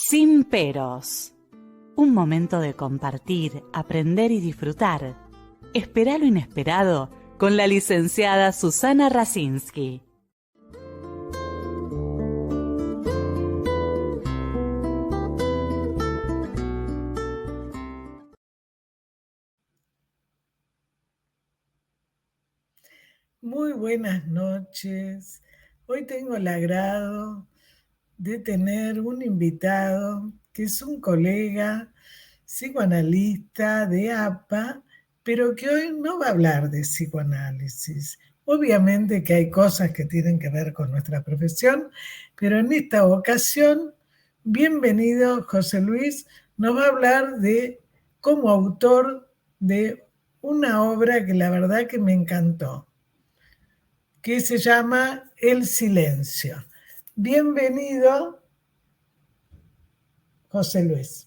Sin peros. Un momento de compartir, aprender y disfrutar. Espera lo inesperado con la licenciada Susana Rasinski. Muy buenas noches. Hoy tengo el agrado de tener un invitado que es un colega psicoanalista de APA, pero que hoy no va a hablar de psicoanálisis. Obviamente que hay cosas que tienen que ver con nuestra profesión, pero en esta ocasión, bienvenido José Luis, nos va a hablar de como autor de una obra que la verdad que me encantó, que se llama El Silencio. Bienvenido, José Luis.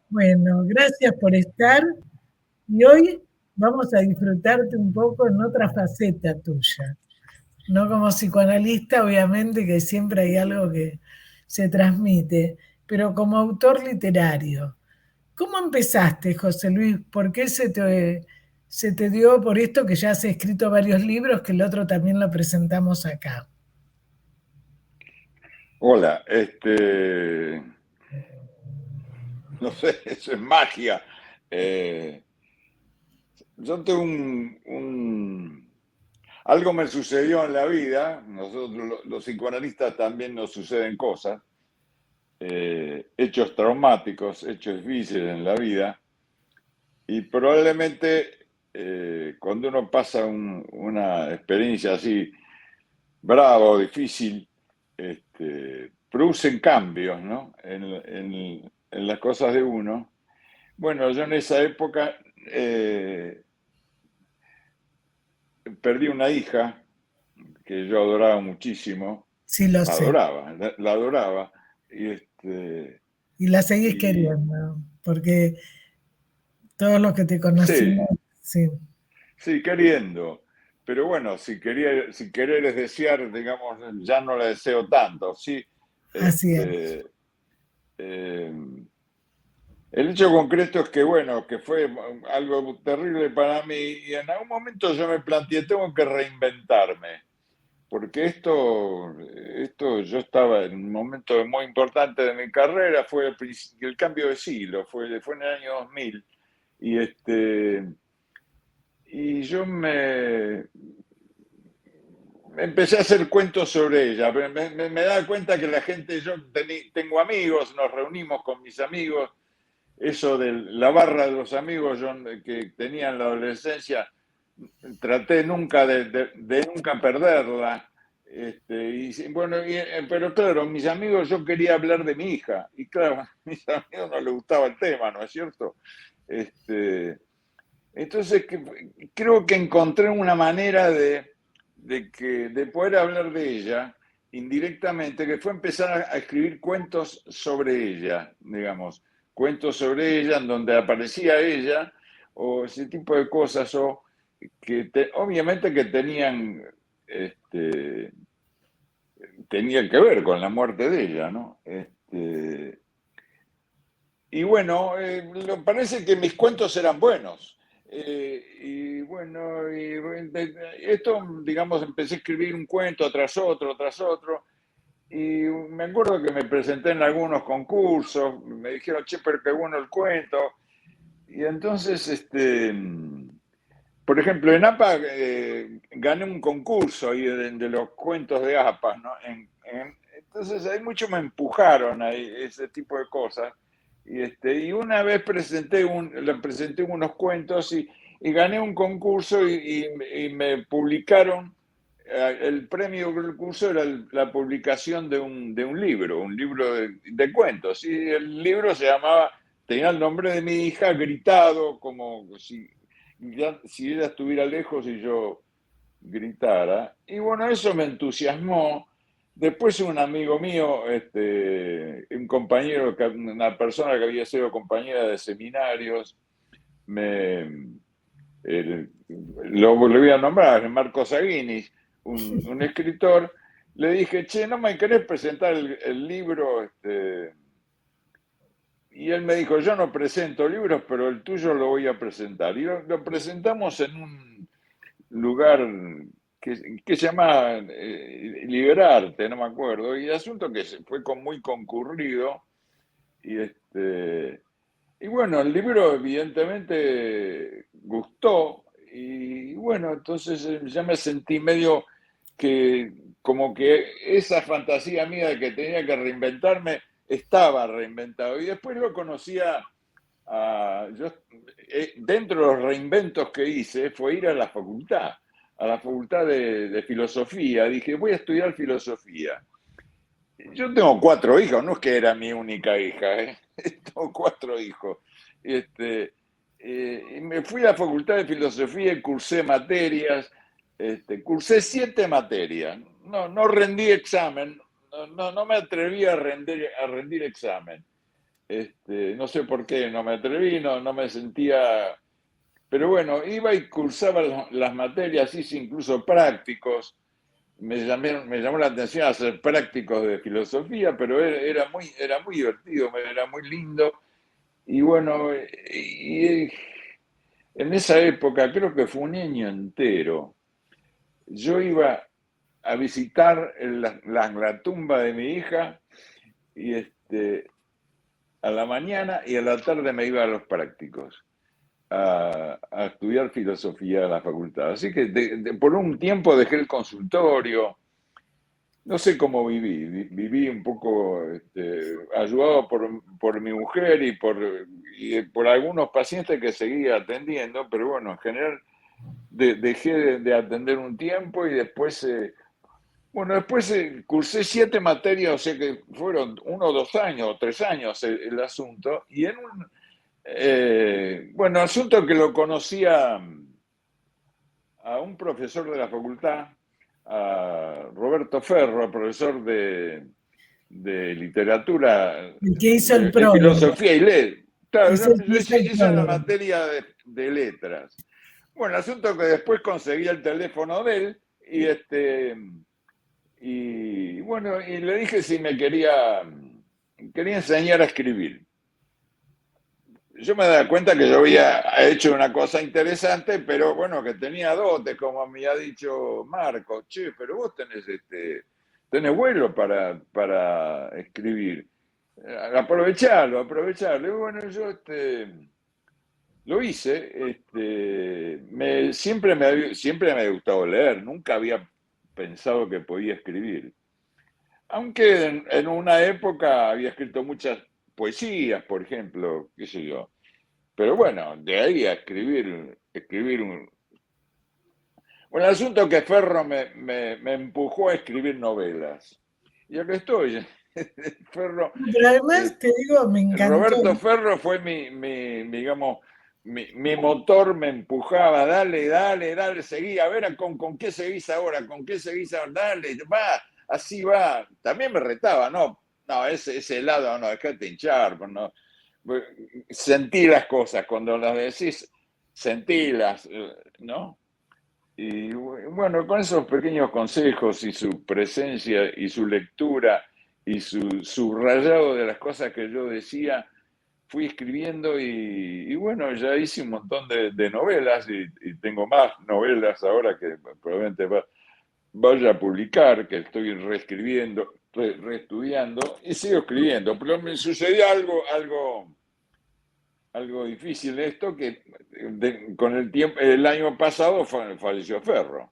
Bueno, gracias por estar y hoy vamos a disfrutarte un poco en otra faceta tuya. No como psicoanalista, obviamente que siempre hay algo que se transmite, pero como autor literario. ¿Cómo empezaste, José Luis? ¿Por qué se te dio por esto que ya has escrito varios libros, que el otro también lo presentamos acá? Hola, no sé, eso es magia. Yo tengo algo me sucedió en la vida, nosotros los psicoanalistas también nos suceden cosas, hechos traumáticos, hechos difíciles en la vida, y probablemente cuando uno pasa una experiencia así brava o difícil, producen cambios, ¿no? En las cosas de uno. Bueno, yo en esa época perdí una hija que yo adoraba muchísimo. Sí, lo sé. La adoraba. Y la seguís Y queriendo, porque todos los que te conocimos, sí, sí, sí, queriendo. Pero bueno, si querer es desear, digamos, ya no la deseo tanto, ¿sí? así es. Eh, el hecho concreto es que, bueno, que fue algo terrible para mí y en algún momento yo me planteé, tengo que reinventarme, porque esto yo estaba en un momento muy importante de mi carrera, fue el cambio de siglo, fue en el año 2000 y, y yo me empecé a hacer cuentos sobre ella, pero me daba cuenta que la gente, tengo amigos, nos reunimos con mis amigos. Eso de la barra de los amigos que tenía en la adolescencia, traté nunca de nunca perderla. Bueno, pero claro, mis amigos, yo quería hablar de mi hija, y claro, a mis amigos no les gustaba el tema, ¿no es cierto? Entonces, creo que encontré una manera de poder hablar de ella indirectamente, que fue empezar a escribir cuentos sobre ella, digamos, cuentos sobre ella en donde aparecía ella o ese tipo de cosas, o obviamente que tenían que ver con la muerte de ella, ¿no? Y bueno, parece que mis cuentos eran buenos. Y bueno, esto, digamos, empecé a escribir un cuento tras otro, tras otro. Y me acuerdo que me presenté en algunos concursos, me dijeron, che, pero qué bueno el cuento. Y entonces, por ejemplo, en APA gané un concurso ahí de los cuentos de APA, ¿no? Entonces, ahí mucho me empujaron a ese tipo de cosas. Y una vez le presenté unos cuentos y gané un concurso y me publicaron el premio del curso era la publicación de un libro de cuentos. Y el libro tenía el nombre de mi hija gritado, como si ella estuviera lejos y yo gritara. Y bueno, eso me entusiasmó. Después un amigo mío, un compañero, una persona que había sido compañera de seminarios, lo volví a nombrar, Marcos Aguinis, un escritor. Le dije, che, ¿no me querés presentar el libro? Y él me dijo, yo no presento libros, pero el tuyo lo voy a presentar. Y lo presentamos en un lugar que se llama Liberarte, no me acuerdo, y el asunto que fue muy concurrido, y bueno, el libro evidentemente gustó, y bueno, entonces ya me sentí medio que como que esa fantasía mía de que tenía que reinventarme estaba reinventado, y después lo conocía. Dentro de los reinventos que hice fue ir a la facultad de filosofía. Dije, voy a estudiar filosofía. Yo tengo 4 hijos, no es que era mi única hija, ¿eh? Tengo 4 hijos. Y me fui a la facultad de filosofía y cursé materias, cursé 7 materias. No rendí examen, no me atreví a rendir examen. No sé por qué no me atreví, no me sentía. Pero bueno, iba y cursaba las materias, hice incluso prácticos. Me llamó la atención hacer prácticos de filosofía, pero era muy divertido, era muy lindo. Y bueno, en esa época, creo que fue un año entero, yo iba a visitar la tumba de mi hija y a la mañana y a la tarde me iba a los prácticos a estudiar filosofía en la facultad. Así que por un tiempo dejé el consultorio. No sé cómo viví un poco ayudado por mi mujer y por algunos pacientes que seguía atendiendo, pero bueno, en general dejé de atender un tiempo y después, bueno, después cursé 7 materias, o sea que fueron 1 o 2 años o 3 años el asunto, y bueno, asunto que lo conocía a un profesor de la facultad, a Roberto Ferro, profesor de literatura, El que hizo el de prólogo. filosofía y letras. Claro, Es el que hizo el hice una prólogo. materia de letras. Bueno, el asunto es que después conseguí el teléfono de él y bueno, y le dije si me quería enseñar a escribir. Yo me daba cuenta que yo había hecho una cosa interesante, pero bueno, que tenía dotes, como me ha dicho Marcos. Che, pero vos tenés vuelo para escribir. Aprovecharlo. Y bueno, yo lo hice. Siempre me ha gustado leer, nunca había pensado que podía escribir. Aunque en una época había escrito muchas poesías, por ejemplo, qué sé yo. Pero bueno, de ahí a escribir un. Bueno, el asunto es que Ferro me empujó a escribir novelas. Y acá estoy. Ferro, Pero además, te digo, me encantó. Roberto Ferro fue digamos, mi motor, me empujaba, dale, seguí, a ver con qué seguís ahora, dale, va, así va. También me retaba, no, ese lado, no, dejate hinchar, no. Sentí las cosas, cuando las decís, sentílas, ¿no? Y bueno, con esos pequeños consejos y su presencia y su lectura y su subrayado de las cosas que yo decía, fui escribiendo y bueno, ya hice un montón de novelas y tengo más novelas ahora que probablemente vaya a publicar, que estoy reescribiendo, reestudiando y sigo escribiendo. Pero me sucedió algo difícil esto, que con el tiempo, el año pasado falleció Ferro.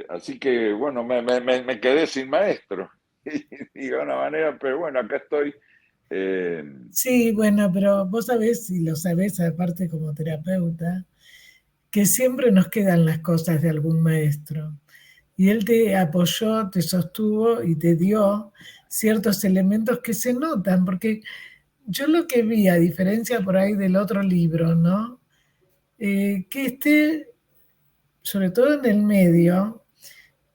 Así que, bueno, me quedé sin maestro, de alguna manera, pero bueno, acá estoy. Sí, bueno, pero vos sabés, y lo sabés aparte como terapeuta, que siempre nos quedan las cosas de algún maestro. Y él te apoyó, te sostuvo y te dio ciertos elementos que se notan, porque yo lo que vi, a diferencia por ahí del otro libro, ¿no? Que sobre todo en el medio,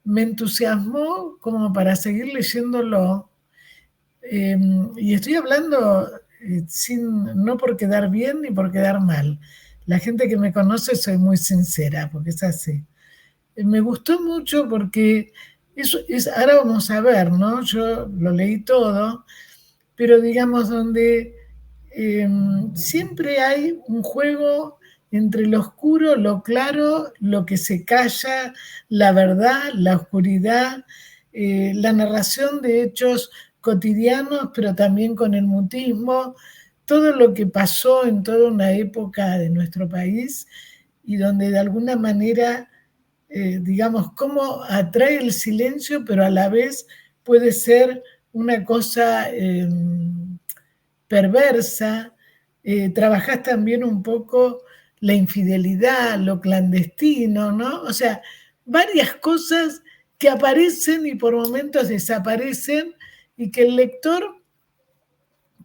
me entusiasmó como para seguir leyéndolo. Y estoy hablando no por quedar bien ni por quedar mal. La gente que me conoce soy muy sincera, porque es así. Me gustó mucho porque ahora vamos a ver, ¿no? Yo lo leí todo, pero digamos donde siempre hay un juego entre lo oscuro, lo claro, lo que se calla, la verdad, la oscuridad, la narración de hechos cotidianos, pero también con el mutismo, todo lo que pasó en toda una época de nuestro país y donde de alguna manera, digamos, cómo atrae el silencio, pero a la vez puede ser una cosa perversa. Trabajás también un poco la infidelidad, lo clandestino, ¿no? O sea, varias cosas que aparecen y por momentos desaparecen y que el lector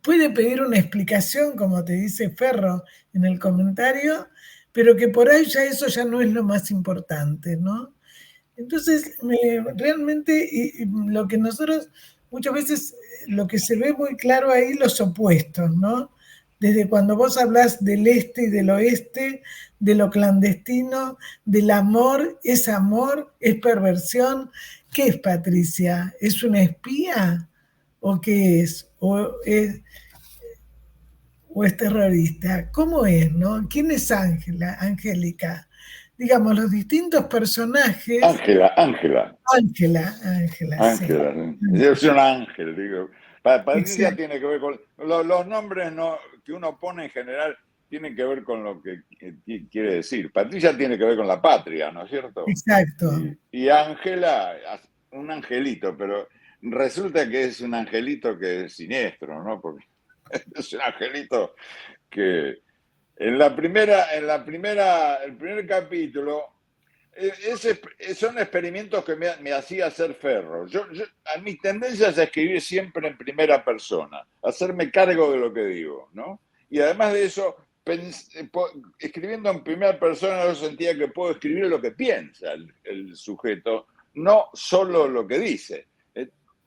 puede pedir una explicación, como te dice Ferro en el comentario, pero que por ahí ya eso ya no es lo más importante, ¿no? Entonces, realmente lo que nosotros, muchas veces, lo que se ve muy claro ahí, los opuestos, ¿no? Desde cuando vos hablas del este y del oeste, de lo clandestino, del amor, es perversión. ¿Qué es Patricia? ¿Es una espía? ¿O qué es? ¿O es terrorista? ¿Cómo es, no? ¿Quién es Angélica? Digamos, los distintos personajes. Ángela, Sí. yo soy un ángel, digo. Patricia Exacto. tiene que ver con los nombres que uno pone en general, tienen que ver con lo que quiere decir. Patricia tiene que ver con la patria, ¿no es cierto? Exacto. Y Ángela, un angelito, pero resulta que es un angelito que es siniestro, ¿no? Porque es un angelito que el primer capítulo, son experimentos que me hacía hacer Ferro. A mi tendencia es a escribir siempre en primera persona, hacerme cargo de lo que digo, ¿no? Y además de eso, escribiendo en primera persona yo sentía que puedo escribir lo que piensa el sujeto, no solo lo que dice.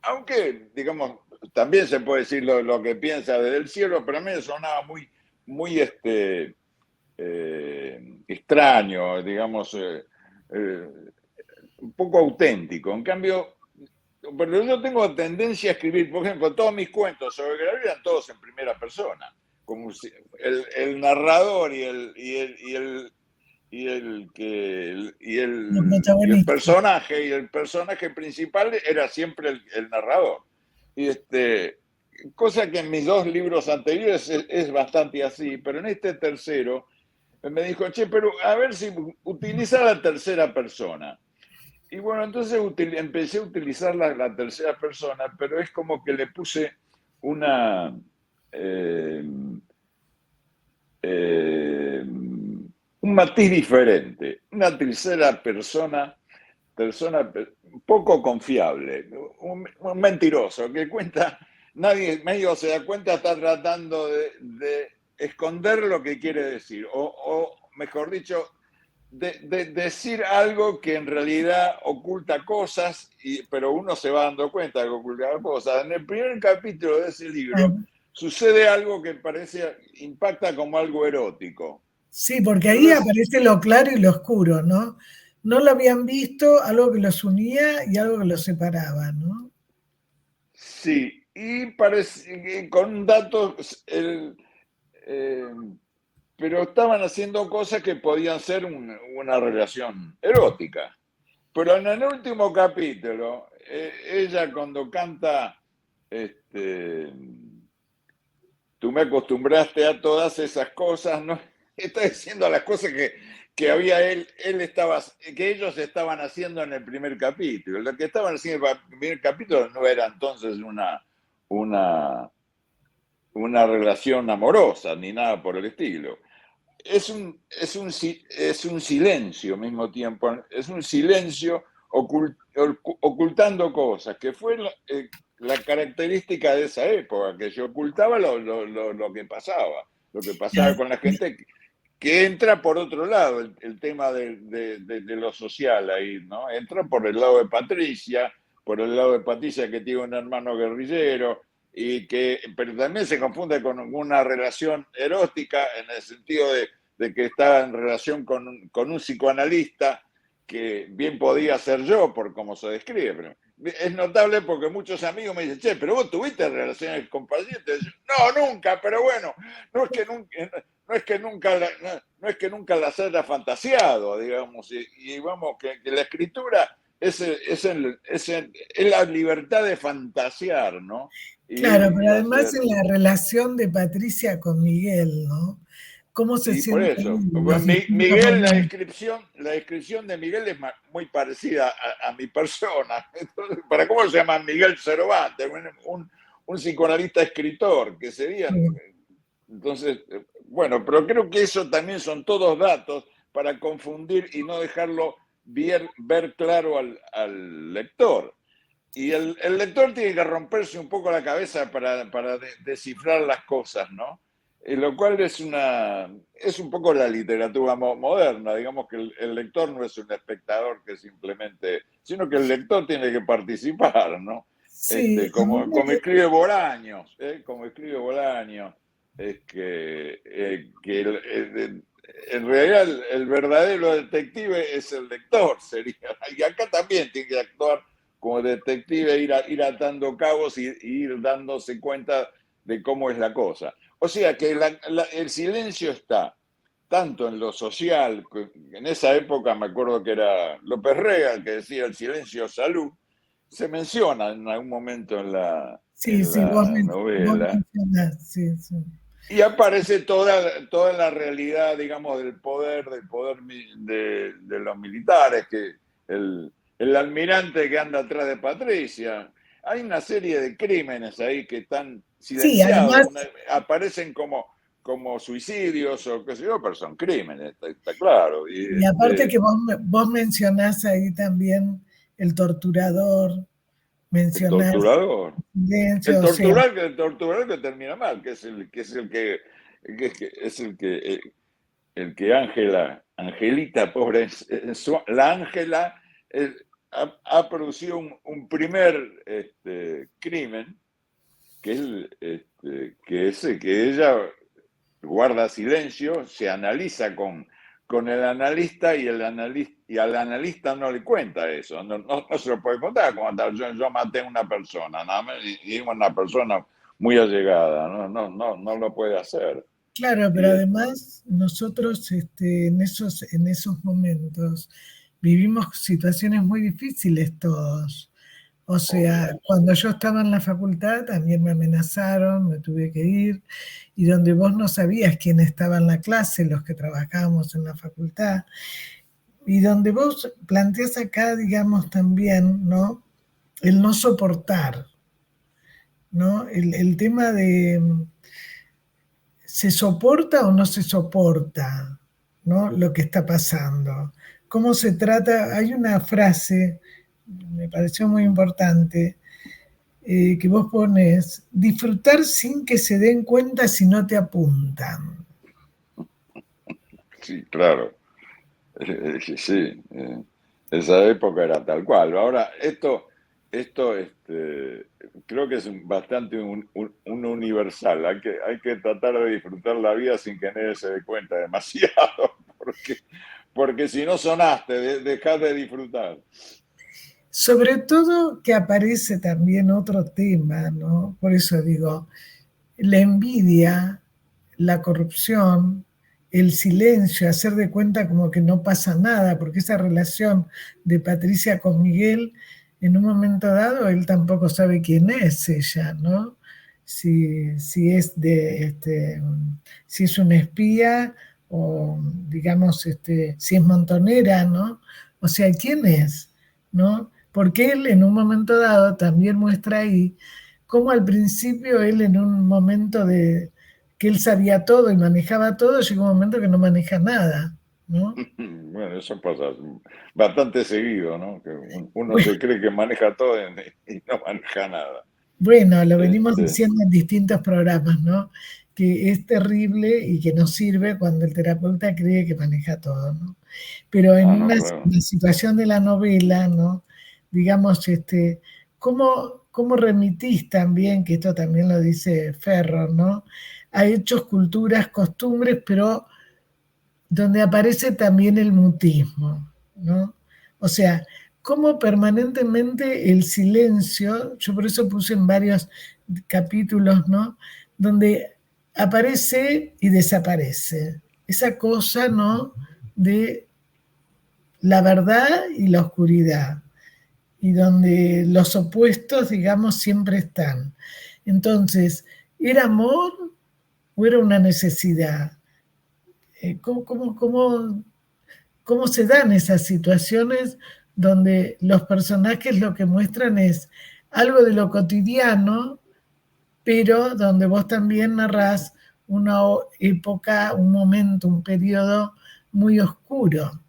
Aunque, digamos, también se puede decir lo que piensa desde el cielo, pero a mí me sonaba muy extraño, digamos, un poco auténtico. En cambio, pero yo tengo tendencia a escribir, por ejemplo, todos mis cuentos sobre Gabriel eran todos en primera persona, como si el narrador y el personaje principal era siempre el narrador. Y cosa que en mis dos libros anteriores es bastante así, pero en este tercero me dijo, che, pero a ver si utiliza la tercera persona. Y bueno, entonces empecé a utilizar la tercera persona, pero es como que le puse una... un matiz diferente, una tercera persona poco confiable, un mentiroso que cuenta, nadie medio se da cuenta, está tratando de esconder lo que quiere decir, o mejor dicho, de decir algo que en realidad oculta cosas, pero uno se va dando cuenta de que oculta cosas. En el primer capítulo de ese libro sucede algo que impacta como algo erótico. Sí, porque ahí aparece lo claro y lo oscuro, ¿no? No lo habían visto, algo que los unía y algo que los separaba, ¿no? Sí, y parece con datos, pero estaban haciendo cosas que podían ser una relación erótica. Pero en el último capítulo, ella cuando canta, tú me acostumbraste a todas esas cosas, ¿no? Está diciendo las cosas que ellos estaban haciendo en el primer capítulo. Lo que estaban haciendo en el primer capítulo no era entonces una relación amorosa ni nada por el estilo. es un silencio al mismo tiempo, es un silencio ocultando cosas, que fue la característica de esa época, que se ocultaba lo que pasaba con la gente que entra por otro lado, el tema de lo social ahí, ¿no? Entra por el lado de Patricia, por el lado de Patricia que tiene un hermano guerrillero, pero también se confunde con una relación erótica en el sentido de que está en relación con un psicoanalista que bien podía ser yo por cómo se describe. Pero es notable porque muchos amigos me dicen, che, pero vos tuviste relaciones con pacientes. No, nunca, pero bueno, no es que nunca, no es que nunca las haya fantaseado, digamos, y vamos, que la escritura es la libertad de fantasear, ¿no? Claro, pero Y además hacer. en la relación de Patricia con Miguel, ¿no? Cómo se Y por sienten eso, en los distintos Miguel, momentos. la descripción de Miguel es muy parecida a mi persona. Entonces, ¿para cómo se llama Miguel Cervantes? Un psicoanalista escritor, que sería. Entonces, bueno, pero creo que eso también son todos datos para confundir y no dejarlo ver claro al lector. Y el lector tiene que romperse un poco la cabeza para descifrar las cosas, ¿no? Lo cual es un poco la literatura moderna. Digamos que el lector no es un espectador que simplemente, sino que el lector tiene que participar, ¿no? Sí, a mí Como escribe Bolaños, como escribe Bolaños, es que en realidad el verdadero detective es el lector, sería. Y acá también tiene que actuar como detective, ir atando cabos y ir dándose cuenta de cómo es la cosa. O sea que el silencio está tanto en lo social, en esa época me acuerdo que era López Rega el que decía el silencio salud, se menciona en algún momento sí, en sí, la vos novela, mencionás, sí, sí. y aparece toda la realidad, digamos, del poder de los militares, que el almirante que anda atrás de Patricia. Hay una serie de crímenes ahí que están Sí, además, silenciados, aparecen como suicidios o qué sé yo, pero son crímenes, está claro. y aparte que vos mencionás ahí también el torturador, El mencionás torturador. silencio, o sea, El torturador que termina mal, que es el que Angelita, pobre, la Ángela ha producido un primer crimen, que ella guarda silencio, se analiza con el analista y al analista no le cuenta eso, no se lo puede contar, como yo maté a una persona, nada más, y una persona muy allegada, no lo puede hacer. claro, pero Y, además nosotros en esos momentos vivimos situaciones muy difíciles todos. O sea, obvio, sí. cuando yo estaba en la facultad también me amenazaron, me tuve que ir, y donde vos no sabías quién estaba en la clase, los que trabajábamos en la facultad, y donde vos planteás acá, digamos, también, ¿no? El no soportar, ¿no? El tema de ¿se soporta o no se soporta, ¿no? Lo que está pasando? ¿Cómo se trata? Hay una frase, me pareció muy importante, que vos pones, disfrutar sin que se den cuenta si no te apuntan. Sí, claro. Sí, esa época era tal cual. Ahora, esto creo que es bastante un universal. Hay que tratar de disfrutar la vida sin que nadie se dé cuenta demasiado, porque si no sonaste, dejás de disfrutar. Sobre todo que aparece también otro tema, ¿no? Por eso digo, la envidia, la corrupción, el silencio, hacer de cuenta como que no pasa nada, porque esa relación de Patricia con Miguel, en un momento dado, él tampoco sabe quién es ella, ¿no? Si es si es una espía o, digamos, si es montonera, ¿no? O sea, ¿quién es? ¿No? Porque él en un momento dado también muestra ahí como al principio él en un momento que él sabía todo y manejaba todo, llega un momento que no maneja nada, ¿no? Bueno, eso pasa bastante seguido, ¿no? Que uno Bueno, se cree que maneja todo y no maneja nada. bueno, lo venimos Este, diciendo en distintos programas, ¿no? Que es terrible y que no sirve cuando el terapeuta cree que maneja todo, ¿no? Pero en no, una claro. situación de la novela, ¿no? Digamos, ¿cómo remitís también, que esto también lo dice Ferro, ¿no? A hechos, culturas, costumbres, pero donde aparece también el mutismo, ¿no? O sea, cómo permanentemente el silencio, yo por eso puse en varios capítulos, ¿no? Donde aparece y desaparece. Esa cosa, ¿no? De la verdad y la oscuridad, y donde los opuestos, digamos, siempre están. Entonces, ¿era amor o era una necesidad? ¿Cómo se dan esas situaciones donde los personajes lo que muestran es algo de lo cotidiano, pero donde vos también narrás una época, un momento, un periodo muy oscuro,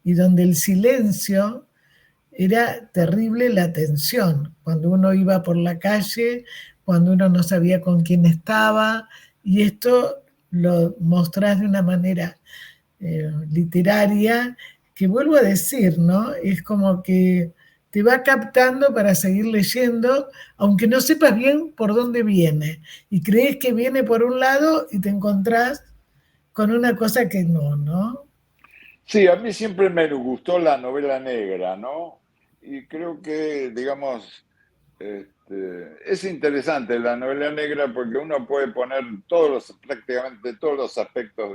y donde el silencio era terrible, la tensión, cuando uno iba por la calle, cuando uno no sabía con quién estaba, y esto lo mostrás de una manera literaria, que vuelvo a decir, ¿no? Es como que te va captando para seguir leyendo, aunque no sepas bien por dónde viene, y crees que viene por un lado y te encontrás con una cosa que no, ¿no? Sí, a mí siempre me gustó la novela negra, ¿no? Y creo que, digamos, es interesante la novela negra porque uno puede poner prácticamente todos los aspectos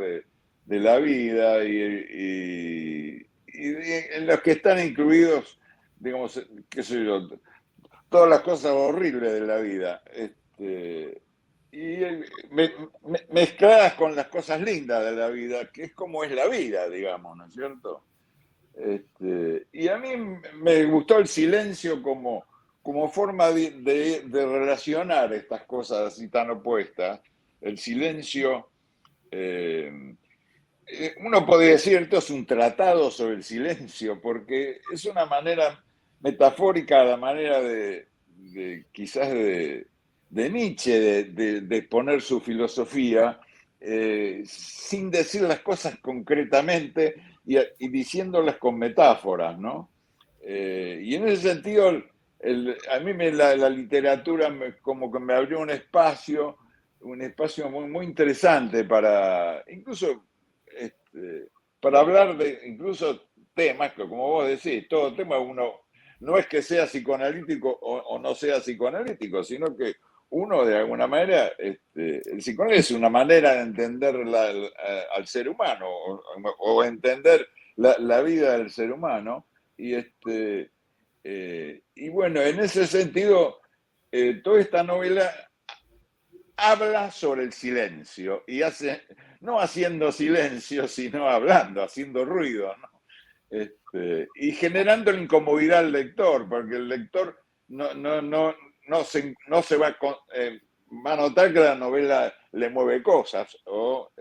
de la vida y en los que están incluidos, digamos, qué sé yo, todas las cosas horribles de la vida. Y mezcladas con las cosas lindas de la vida, que es como es la vida, digamos, ¿no es cierto? Y a mí me gustó el silencio como forma de relacionar estas cosas así tan opuestas. El silencio, uno podría decir, esto es un tratado sobre el silencio, porque es una manera metafórica, la manera quizás de Nietzsche, de exponer su filosofía, sin decir las cosas concretamente y diciéndolas con metáforas, ¿no? Y en ese sentido, a mí la literatura como que me abrió un espacio muy, muy interesante para, incluso para hablar de incluso temas que, como vos decís, todo tema uno no es que sea psicoanalítico o no sea psicoanalítico, sino que uno de alguna manera, el psicoanálisis es una manera de entender al ser humano o entender la vida del ser humano. Y bueno, en ese sentido, toda esta novela habla sobre el silencio y no haciendo silencio, sino hablando, haciendo ruido, ¿no? Y generando la incomodidad al lector, porque el lector no se va a notar que la novela le mueve cosas, o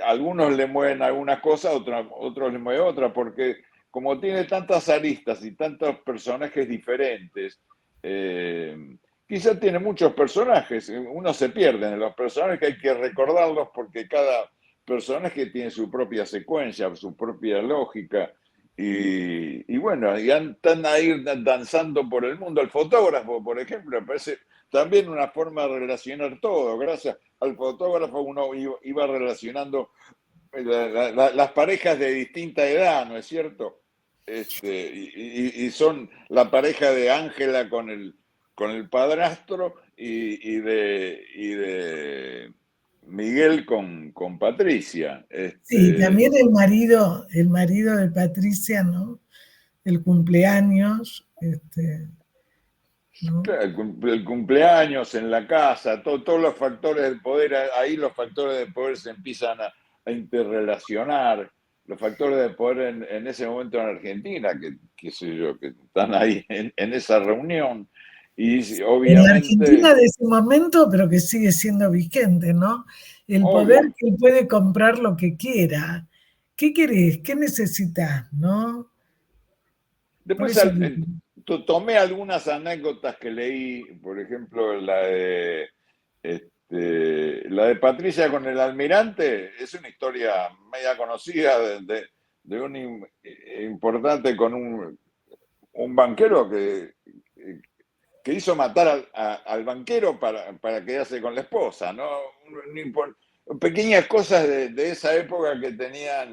algunos le mueven alguna cosa, otros le mueven otra, porque como tiene tantas aristas y tantos personajes diferentes, eh, quizá tiene muchos personajes, uno se pierde en los personajes, hay que recordarlos porque cada personaje tiene su propia secuencia, su propia lógica, y bueno, están ahí danzando por el mundo. El fotógrafo, por ejemplo, me parece también una forma de relacionar todo. Gracias al fotógrafo uno iba relacionando las parejas de distinta edad, ¿no es cierto? Y son la pareja de Ángela con el padrastro y de Miguel con Patricia. Sí, también el marido de Patricia, ¿no? El cumpleaños, ¿no? Claro, el cumpleaños en la casa, todos los factores del poder, ahí los factores del poder se empiezan a interrelacionar, los factores del poder en ese momento en Argentina, que, qué sé yo, que están ahí en esa reunión, Y En la Argentina obviamente, de ese momento, pero que sigue siendo vigente, ¿no? El poder obvio. que él puede comprar lo que quiera. ¿Qué querés? ¿Qué necesitas? ¿No? Por Después eso digo, tomé algunas anécdotas que leí, por ejemplo, la de Patricia con el almirante, es una historia media conocida de un importante con un banquero que hizo matar al banquero para quedarse con la esposa, ¿no? Pequeñas cosas de esa época que tenían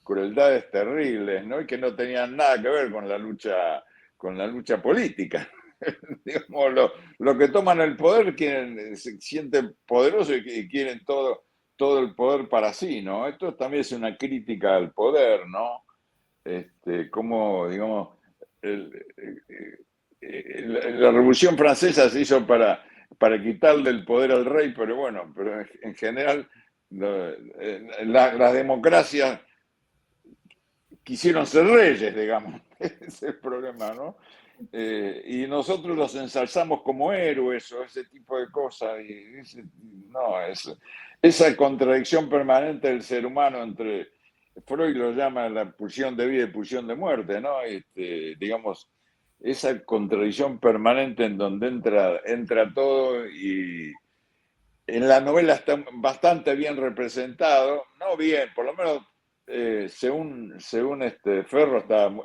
crueldades terribles, ¿no? Y que no tenían nada que ver con la lucha política. Digamos, lo que toman el poder se sienten poderosos y quieren todo el poder para sí, ¿no? Esto también es una crítica al poder, ¿no? Cómo, digamos, el, la Revolución Francesa se hizo para quitarle el poder al rey, pero bueno, pero en general las democracias quisieron ser reyes, digamos, ese es el problema, ¿no? Y nosotros los ensalzamos como héroes o ese tipo de cosas. No, esa contradicción permanente del ser humano entre, Freud lo llama la pulsión de vida y pulsión de muerte, ¿no? Digamos, esa contradicción permanente en donde entra todo y en la novela está bastante bien representado, no bien, por lo menos según Ferro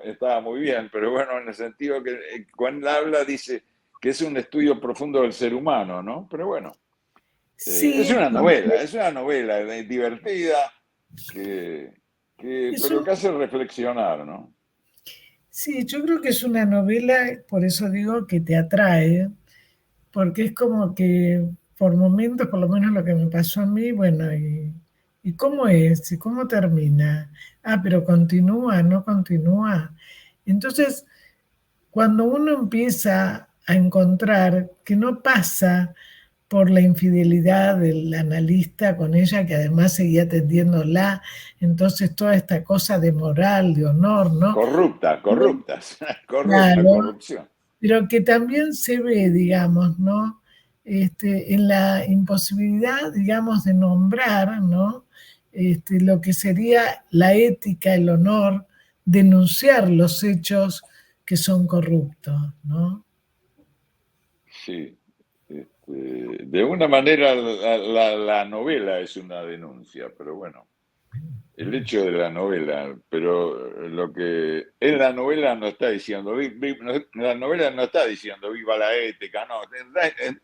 estaba muy bien, pero bueno, en el sentido que cuando habla dice que es un estudio profundo del ser humano, ¿no? Pero bueno, sí, es una novela divertida, que, es pero un, que hace reflexionar, ¿no? sí, yo creo que es una novela, por eso digo que te atrae, porque es como que por momentos, por lo menos lo que me pasó a mí, bueno, ¿y cómo es? ¿Y cómo termina? Ah, pero continúa, no continúa. Entonces, cuando uno empieza a encontrar que no pasa por la infidelidad del analista con ella, que además seguía atendiéndola, entonces toda esta cosa de moral, de honor, ¿no? Corruptas, corrupta, Claro, corrupción. pero que también se ve, digamos, ¿no? En la imposibilidad, digamos, de nombrar, ¿no? Lo que sería la ética, el honor, denunciar los hechos que son corruptos, ¿no? Sí, de una manera la novela es una denuncia, pero bueno, el hecho de la novela, pero lo que en la novela no está diciendo, la novela no está diciendo viva la ética, no,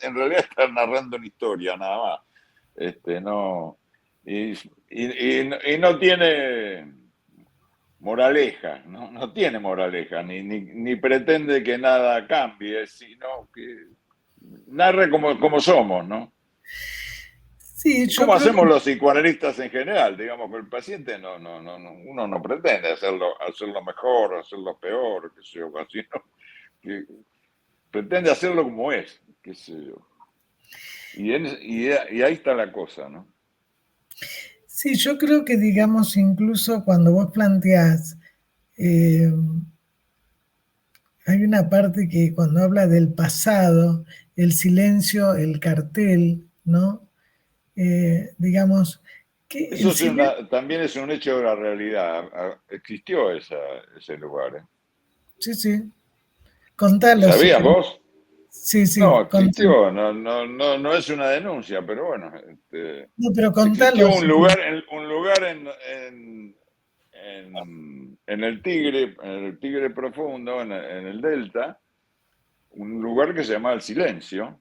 en realidad está narrando una historia nada más, no, y no tiene moraleja, no tiene moraleja, ni pretende que nada cambie, sino que narra como somos, ¿no? Sí, Y yo como creo hacemos que los psicoanalistas en general, digamos que el paciente uno no pretende hacerlo mejor, hacerlo peor, qué sé yo, sino que pretende hacerlo como es, qué sé yo. Y ahí está la cosa, ¿no? sí, yo creo que digamos incluso cuando vos planteás, eh, hay una parte que cuando habla del pasado, el silencio, el cartel, ¿no? Digamos que el Eso silencio, también es un hecho de la realidad. Existió ese lugar, ¿eh? sí, sí, contalo si ¿Sabías querés. vos? Sí, sí, No, contalo. existió, no es una denuncia, pero bueno, No, pero contalo existió si querés. un lugar en el Tigre profundo, en el Delta, un lugar que se llamaba El Silencio,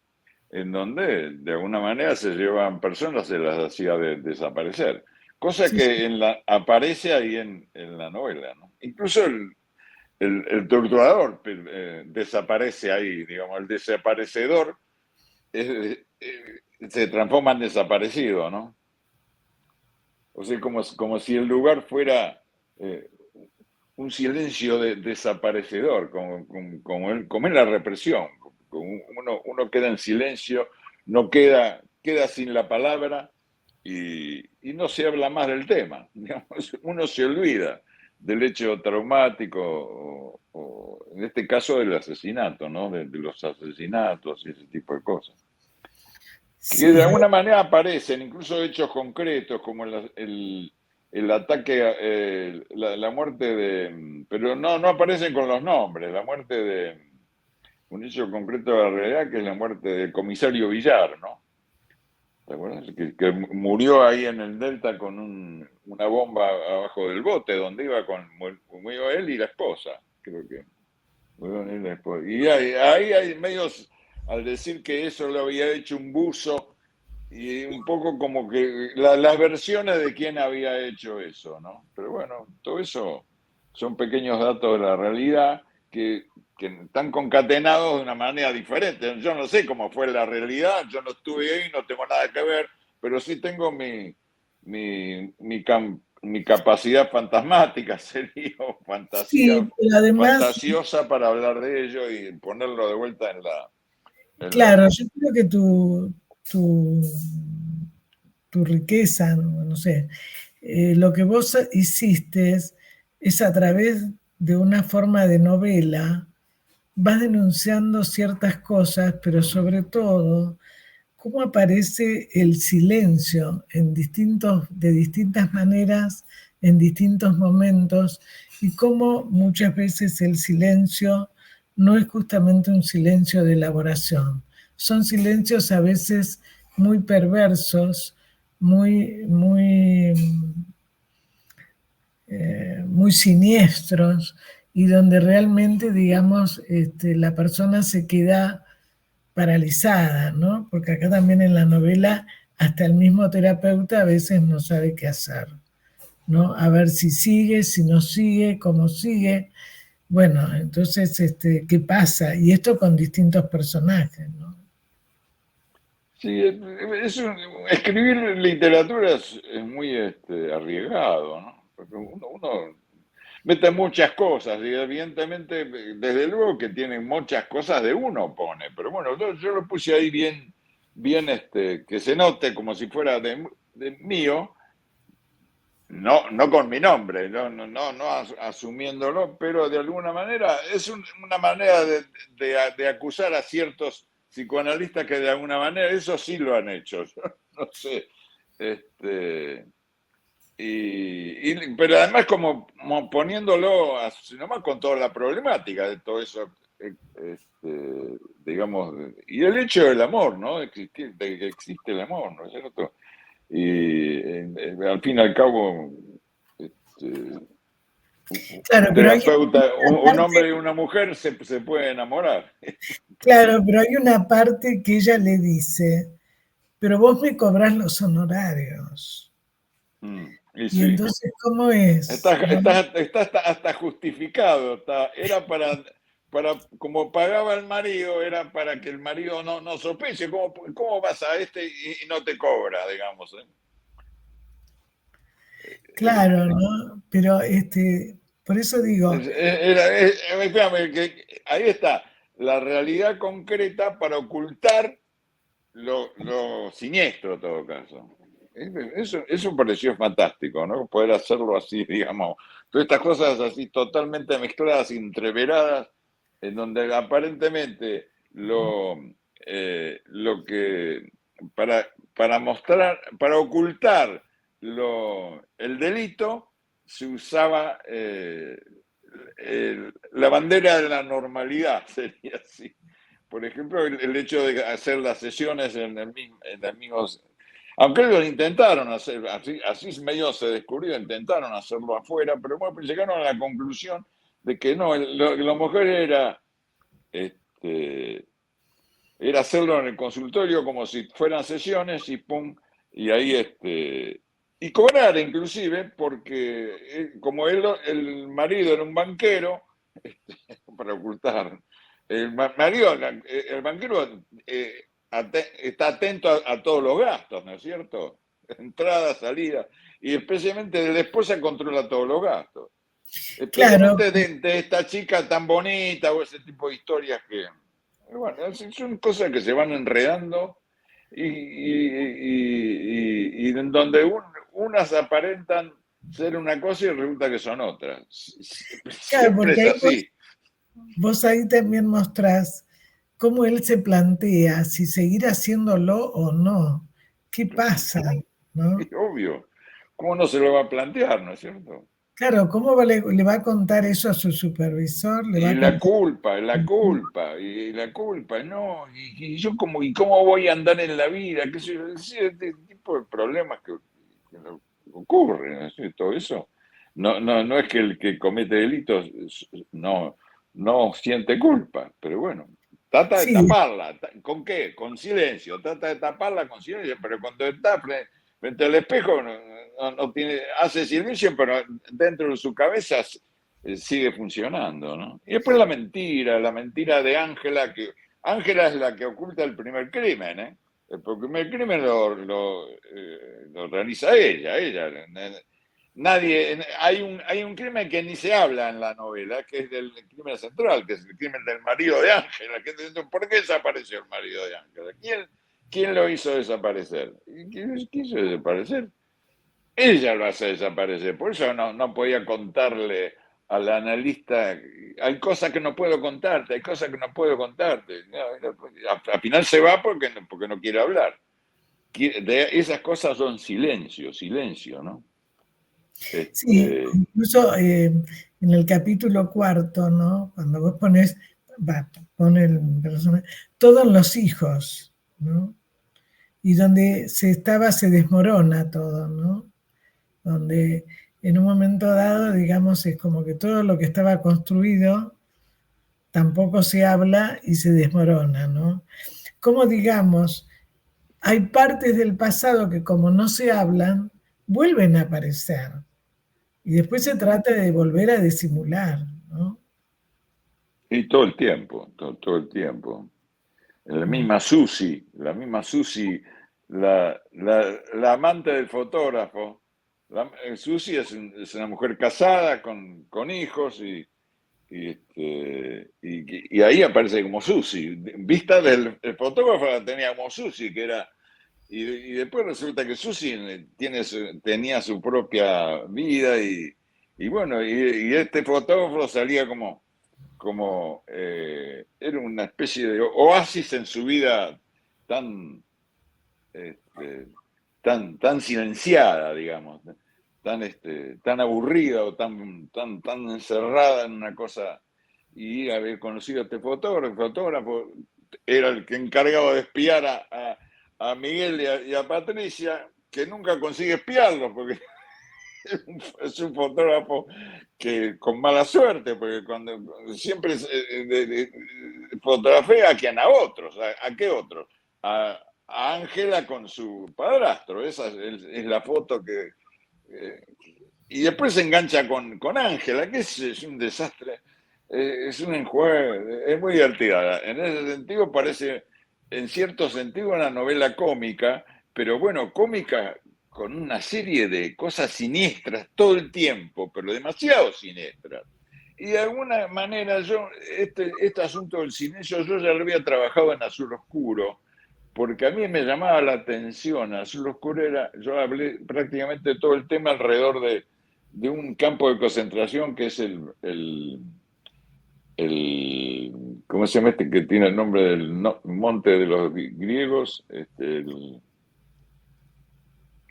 en donde de alguna manera se llevaban personas, se las hacía desaparecer. Cosa Sí, sí. que aparece ahí en la novela, ¿no? Incluso el torturador desaparece ahí, digamos, el desaparecedor se transforma en desaparecido, ¿no? O sea, como si el lugar fuera eh, un silencio desaparecedor, como en la represión. Uno queda en silencio, no queda sin la palabra y no se habla más del tema. Digamos, uno se olvida. del hecho traumático o en este caso del asesinato, ¿no? De los asesinatos y ese tipo de cosas. Que de Sí, alguna manera aparecen, incluso hechos concretos, como el ataque, la muerte de... Pero no aparecen con los nombres, la muerte de... Un hecho concreto de la realidad, que es la muerte del comisario Villar, ¿no? ¿Te acuerdas? Que murió ahí en el Delta con una bomba abajo del bote, donde iba murió él y la esposa, creo que. Murió él y la esposa. Y ahí hay medios, al decir que eso lo había hecho un buzo, y un poco como que las versiones de quién había hecho eso, ¿no? Pero bueno, todo eso son pequeños datos de la realidad que están concatenados de una manera diferente. Yo no sé cómo fue la realidad, yo no estuve ahí, no tengo nada que ver, pero sí tengo mi capacidad fantasmática, sería, o sí, pero además, fantasiosa para hablar de ello y ponerlo de vuelta claro, yo creo que tu, tu riqueza, no sé, lo que vos hiciste es a través de una forma de novela, vas denunciando ciertas cosas, pero sobre todo cómo aparece el silencio de distintas maneras, en distintos momentos, y cómo muchas veces el silencio no es justamente un silencio de elaboración. Son silencios a veces muy perversos, muy siniestros, y donde realmente, digamos, la persona se queda paralizada, ¿no? Porque acá también en la novela hasta el mismo terapeuta a veces no sabe qué hacer, ¿no? A ver si sigue, si no sigue, cómo sigue. Bueno, entonces, ¿qué pasa? Y esto con distintos personajes, ¿no? Sí, escribir literatura es muy arriesgado, ¿no? Porque uno mete muchas cosas y evidentemente, desde luego que tiene muchas cosas de uno pone, pero bueno, yo lo puse ahí bien que se note como si fuera de mío, no con mi nombre, no asumiéndolo, pero de alguna manera es una manera de acusar a ciertos psicoanalistas que de alguna manera eso sí lo han hecho. Yo no sé. Este, pero además como poniéndolo nomás con toda la problemática de todo eso, digamos, y el hecho del amor, ¿no? De que existe el amor, ¿no es cierto? Y al fin y al cabo, este, Claro, un pero hay terapeuta, una un parte, hombre y una mujer se puede enamorar. claro, pero hay una parte que ella le dice, pero vos me cobrás los honorarios. Y Y sí, entonces, ¿cómo es? ¿No? está hasta justificado. Era como pagaba el marido, era para que el marido no sospeche. ¿Cómo vas a y no te cobra, digamos? Claro, ¿no? Pero por eso digo, Espérame, que ahí está la realidad concreta para ocultar lo siniestro, en todo caso. Eso me pareció fantástico, ¿no? Poder hacerlo así, digamos. Todas estas cosas así totalmente mezcladas, entreveradas, en donde aparentemente lo que para mostrar, para ocultar el delito, se usaba la bandera de la normalidad, sería así. Por ejemplo, el hecho de hacer las sesiones en el mismo, aunque ellos intentaron hacer, así medio se descubrió, intentaron hacerlo afuera, pero bueno, pues llegaron a la conclusión de que no, la mujer este, era hacerlo en el consultorio como si fueran sesiones y pum, y ahí y cobrar inclusive, porque como el marido era un banquero, para ocultar. Marido, el banquero está atento a todos los gastos, ¿no es cierto? Entrada, salida, y especialmente de la esposa controla todos los gastos. claro, Especialmente de esta chica tan bonita o ese tipo de historias que, bueno, son cosas que se van enredando y en donde unas aparentan ser una cosa y resulta que son otras. Claro, Siempre porque es ahí así. vos ahí también mostrás cómo él se plantea si seguir haciéndolo o no. ¿Qué pasa? ¿No? Es obvio. ¿Cómo no se lo va a plantear, no es cierto? Claro, ¿cómo le va a contar eso a su supervisor? ¿Le va Y a contar? la culpa, y la culpa, no, y yo como, ¿y cómo voy a andar en la vida? ¿Qué sé yo? Sí, este tipo de problemas que ocurren, ¿no es cierto? Todo eso. No es que el que comete delitos no siente culpa, pero bueno, trata de Sí, taparla. ¿Con qué? Con silencio, trata de taparla con silencio, pero cuando está frente al espejo no tiene, hace silencio, pero dentro de su cabeza sigue funcionando, ¿no? Y después la mentira de Ángela, que Ángela es la que oculta el primer crimen, ¿eh? El primer crimen lo realiza ella. Nadie, hay un crimen que ni se habla en la novela, que es del crimen central, que es el crimen del marido de Ángela. ¿Por qué desapareció el marido de Ángela? ¿Quién lo hizo desaparecer? ¿Quién hizo desaparecer? Ella lo hace desaparecer, por eso no podía contarle al analista, hay cosas que no puedo contarte, hay cosas que no puedo contarte. Al final se va porque no quiere hablar. Esas cosas son silencio, ¿no? sí, Este, incluso en el capítulo cuarto, ¿no? Cuando vos pones, pone el personaje, todos los hijos, ¿no? Y donde se desmorona todo, ¿no? Donde en un momento dado, digamos, es como que todo lo que estaba construido tampoco se habla y se desmorona, ¿no? Como digamos, hay partes del pasado que como no se hablan, vuelven a aparecer. Y después se trata de volver a disimular, ¿no? y todo el tiempo, todo el tiempo. La misma Susi, la amante del fotógrafo. Susi es una mujer casada con hijos y ahí aparece como Susi. Vista del el fotógrafo la tenía como Susi, que era. Y después resulta que Susi tenía su propia vida y bueno, y este fotógrafo salía era una especie de oasis en su vida tan, este, tan silenciada, digamos, tan aburrida o tan encerrada en una cosa. Y haber conocido a este fotógrafo era el que encargaba de espiar a Miguel y a Patricia, que nunca consigue espiarlos, porque es un fotógrafo que con mala suerte, porque cuando siempre fotografía a quien, a otros, ¿a qué otros? A Ángela con su padrastro, esa es la foto que... eh, y después se engancha con Ángela, que es un desastre, es un enjuague, es muy divertida. En ese sentido parece, en cierto sentido, una novela cómica, pero bueno, cómica con una serie de cosas siniestras todo el tiempo, pero demasiado siniestras. Y de alguna manera este asunto del silencio, yo ya lo había trabajado en Azul Oscuro, porque a mí me llamaba la atención. Azul Oscuro yo hablé prácticamente todo el tema alrededor de un campo de concentración que es ¿cómo se llama este que tiene el nombre del monte de los griegos?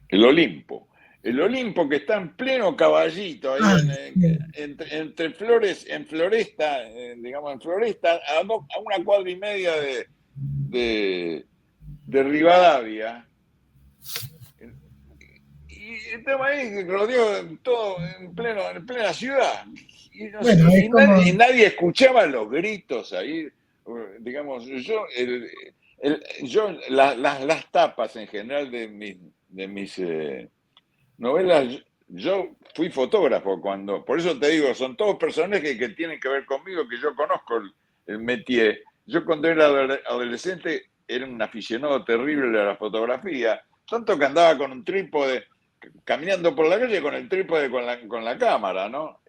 El Olimpo. El Olimpo que está en pleno Caballito, ahí Ah, sí. entre Flores, en Floresta, digamos en Floresta, a una cuadra y media de, de Rivadavia. Y estaba ahí rodeado todo en plena ciudad. Y, no sé, Bueno, es como, y nadie escuchaba los gritos ahí. Digamos, las tapas en general de mis novelas, yo fui fotógrafo por eso te digo, son todos personajes que tienen que ver conmigo, que yo conozco el métier. Yo cuando era adolescente era un aficionado terrible a la fotografía, tanto que andaba con un trípode, caminando por la calle con el trípode con la cámara, ¿no?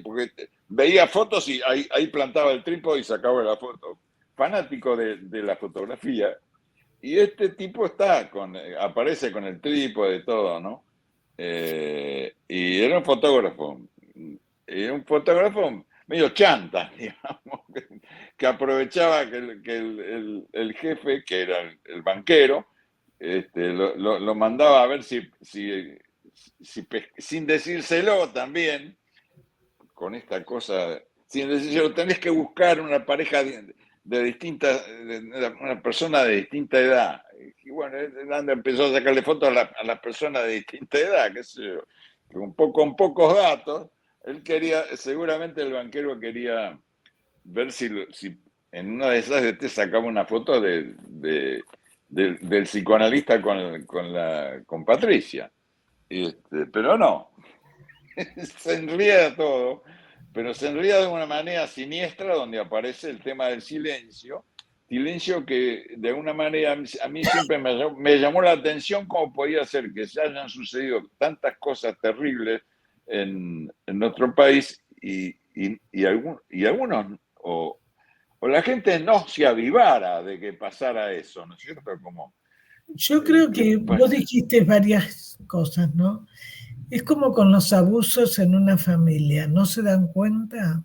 Porque veía fotos y ahí plantaba el trípode y sacaba la foto. Fanático de la fotografía. Y este tipo aparece con el trípode y todo, ¿no? y era un fotógrafo medio chanta, digamos, que aprovechaba que el jefe, que era el banquero, lo mandaba a ver sin decírselo también, con esta cosa, sin decírselo, tenés que buscar una pareja una persona de distinta edad. Y bueno, Hernández empezó a sacarle fotos a las personas de distinta edad, qué sé yo, con pocos datos. Seguramente el banquero quería ver si en una de esas te sacaba una foto del psicoanalista con Patricia. Pero no, se enreda todo, pero se enreda de una manera siniestra donde aparece el tema del silencio que de alguna manera a mí siempre me llamó la atención cómo podía ser que se hayan sucedido tantas cosas terribles en nuestro país y algunos, o la gente no se avivara de que pasara eso, ¿no es cierto? Yo creo que vos dijiste varias cosas, ¿no? Es como con los abusos en una familia, ¿no se dan cuenta?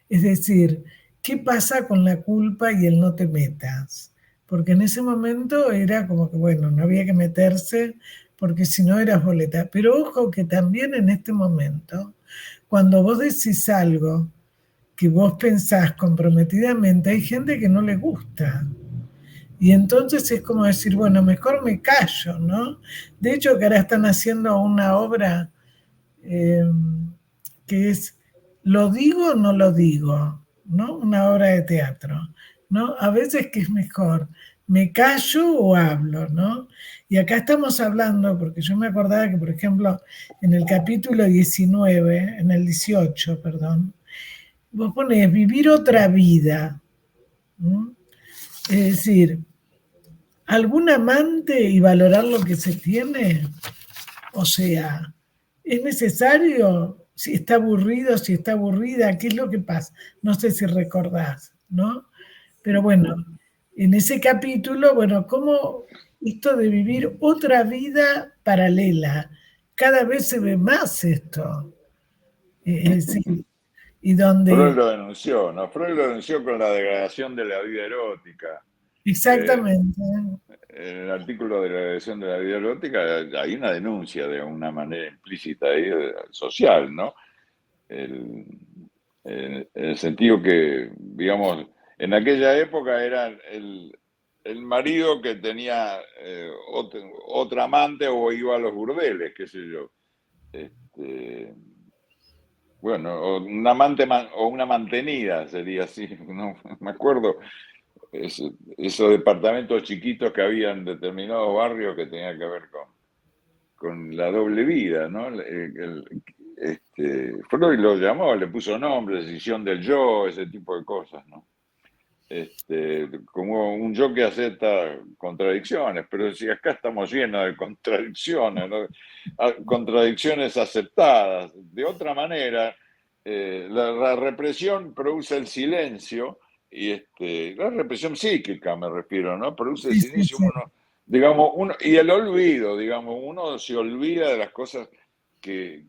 Es decir, ¿qué pasa con la culpa y el no te metas? Porque en ese momento era como que, bueno, no había que meterse porque si no eras boleta. Pero ojo que también en este momento, cuando vos decís algo que vos pensás comprometidamente, hay gente que no le gusta. Y entonces es como decir, bueno, mejor me callo, ¿no? De hecho, que ahora están haciendo una obra que es ¿lo digo o no lo digo? ¿No? Una obra de teatro, ¿no? A veces que es mejor, ¿me callo o hablo? ¿No? Y acá estamos hablando, porque yo me acordaba que, por ejemplo, en el capítulo 19, en el 18, perdón, vos ponés vivir otra vida. ¿No? Es decir, algún amante y valorar lo que se tiene, o sea, es necesario, si está aburrido, si está aburrida, ¿qué es lo que pasa? No sé si recordás, ¿no? Pero bueno, en ese capítulo, bueno, ¿cómo esto de vivir otra vida paralela? Cada vez se ve más esto. Es decir, y Freud donde, lo denunció, ¿no? Freud lo denunció con la degradación de la vida erótica. exactamente, En el artículo de la degradación de la vida erótica hay una denuncia de una manera implícita ahí, social, ¿no? En el sentido que, digamos, en aquella época era el marido que tenía otra amante o iba a los burdeles, qué sé yo. Bueno, o un amante o una mantenida sería así, no me acuerdo. Esos departamentos chiquitos que había en determinados barrios que tenía que ver con la doble vida, ¿no? Freud lo llamó, le puso nombre, decisión del yo, ese tipo de cosas, ¿no? Como un yo que acepta contradicciones, pero si acá estamos llenos de contradicciones, ¿no? Contradicciones aceptadas. De otra manera, la represión produce el silencio, la represión psíquica me refiero, ¿no? Produce el sí, sí, silencio, sí. digamos, y el olvido, digamos, uno se olvida de las cosas que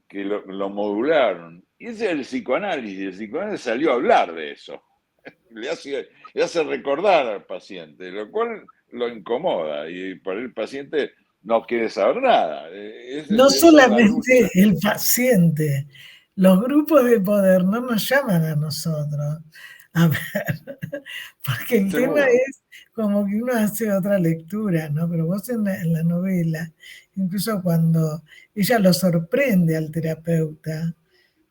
lo modularon. Y ese es el psicoanálisis salió a hablar de eso. Le hace recordar al paciente, lo cual lo incomoda y para el paciente no quiere saber nada. No Esa es la solamente lucha. el paciente, los grupos de poder no nos llaman a nosotros. A ver, porque el tema Seguro. es como que uno hace otra lectura, ¿no? Pero vos en la novela, incluso cuando ella lo sorprende al terapeuta,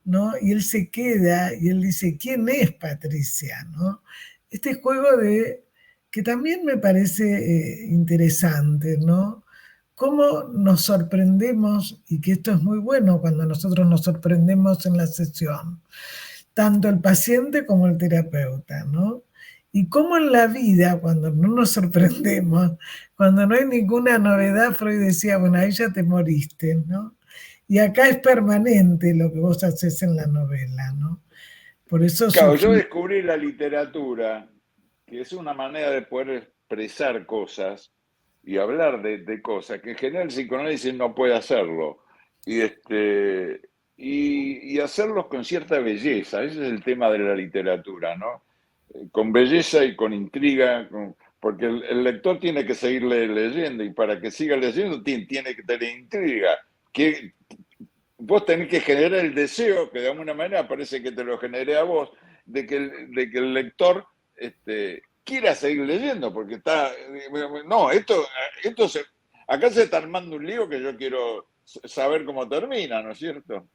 ¿no? Y él se queda y él dice, ¿quién es Patricia? ¿No? Este juego que también me parece interesante, ¿no? Cómo nos sorprendemos, y que esto es muy bueno cuando nosotros nos sorprendemos en la sesión, tanto el paciente como el terapeuta, ¿no? Y cómo en la vida, cuando no nos sorprendemos, cuando no hay ninguna novedad, Freud decía, bueno, ahí ya te moriste, ¿no? Y acá es permanente lo que vos haces en la novela, ¿no? Por eso Claro, yo sugiero. descubrí la literatura, que es una manera de poder expresar cosas y hablar de cosas que en general el psicoanálisis no puede hacerlo. y, y hacerlos con cierta belleza. Ese es el tema de la literatura, ¿no? Con belleza y con intriga, porque el lector tiene que seguir leyendo y para que siga leyendo tiene que tener intriga. Que vos tenés que generar el deseo, que de alguna manera parece que te lo generé a vos, de que el lector quiera seguir leyendo, porque está, no, acá se está armando un lío que yo quiero saber cómo termina, ¿no es cierto?